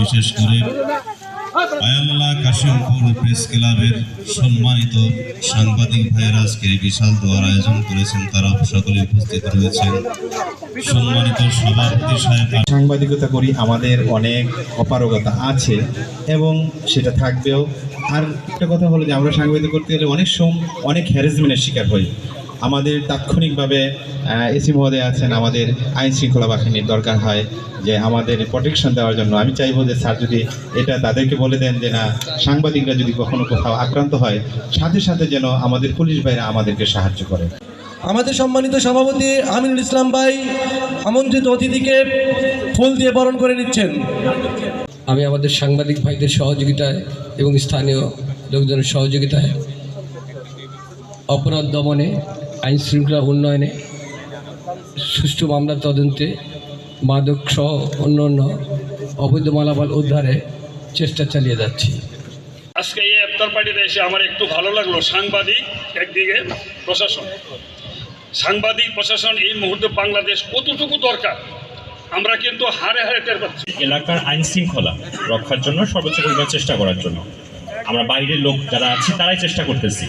বিশেষ করে আয়াল্লাহ কাশিমপুর প্রেস ক্লাবের সম্মানিত সাংবাদিক ভাইয়েরা আজকে এই বিশাল দোয়ার আয়োজন করেছেন, তারা সকলে উপস্থিত রয়েছেন। সম্মানিত সভাপতি সাহেব, সাংবাদিকতা করি, আমাদের অনেক অপারগতা আছে এবং সেটা থাকবেও। আর একটা কথা হলো যে আমরা সাংবাদিক করতে গেলে অনেক হ্যারাসমেন্টের শিকার হই। আমাদের তাৎক্ষণিকভাবে এসি মহোদয় আছেন, আমাদের আইন শৃঙ্খলা বাহিনীর দরকার হয় যে আমাদের প্রোটেকশন দেওয়ার জন্য। আমি চাইবো যে স্যার যদি এটা তাদেরকে বলে দেন যে না, সাংবাদিকরা যদি কখনো কোথাও আক্রান্ত হয় সাথে সাথে যেন আমাদের পুলিশ ভাইরা আমাদেরকে সাহায্য করে। আমাদের সম্মানিত সভাপতি আমিনুল ইসলাম ভাই আমন্ত্রিত অতিথিকে ফুল দিয়ে বরণ করে নিচ্ছেন। আমি আমাদের সাংবাদিক ভাইদের সহযোগিতায় এবং স্থানীয় লোকজনের সহযোগিতায় অপরাধ দমনে, আইন শৃঙ্খলা উন্নয়নে, সুষ্ঠু মামলা তদন্তে, মাদক সহ অন্যান্য অবৈধ মালামাল উদ্ধারে চেষ্টা চালিয়ে যাচ্ছি। আজকে এই ইফতার পার্টিতে এসে আমার একটু ভালো লাগলো। সাংবাদিক একদিকে, সাংবাদিক প্রশাসন এই মুহূর্তে বাংলাদেশ কতটুকু দরকার আমরা কিন্তু হারে হারে টের পাচ্ছি। এলাকার আইন শৃঙ্খলা রক্ষার জন্য সর্বোচ্চ পরিমাণ চেষ্টা করার জন্য আমরা বাইরের লোক যারা আছি তারাই চেষ্টা করতেছি।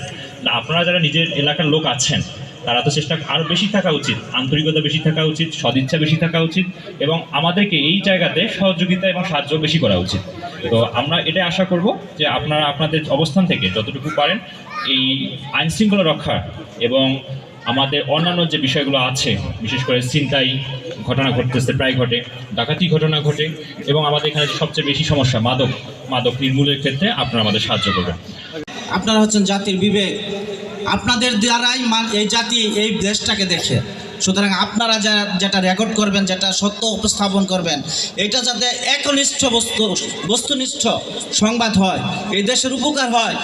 আপনারা যারা নিজের এলাকার লোক আছেন তারা তো চেষ্টা আরও বেশি থাকা উচিত, আন্তরিকতা বেশি থাকা উচিত, সদিচ্ছা বেশি থাকা উচিত এবং আমাদেরকে এই জায়গাতে সহযোগিতা এবং সাহায্য বেশি করা উচিত। তো আমরা এটা আশা করব যে আপনারা আপনাদের অবস্থান থেকে যতটুকু পারেন এই আইন শৃঙ্খলা রক্ষা এবং আমাদের অন্যান্য যে বিষয়গুলো আছে, বিশেষ করে ছিনতাই ঘটনা ঘটতেছে, প্রায় ঘটে, ডাকাতি ঘটনা ঘটে এবং আমাদের এখানে সবচেয়ে বেশি সমস্যা মাদক নির্মূলের ক্ষেত্রে আপনারা আমাদের সাহায্য করবেন। আপনারা হচ্ছেন জাতির বিবেক, আপনাদের দ্বারাই এই জাতি এই দেশটাকে দেখে। সুতরাং আপনারা যেটা রেকর্ড করবেন, যেটা সত্য উপস্থাপন করবেন, এটা যাতে একনিষ্ঠ বস্তুনিষ্ঠ সংবাদ হয়, এই দেশের উপকার হয়।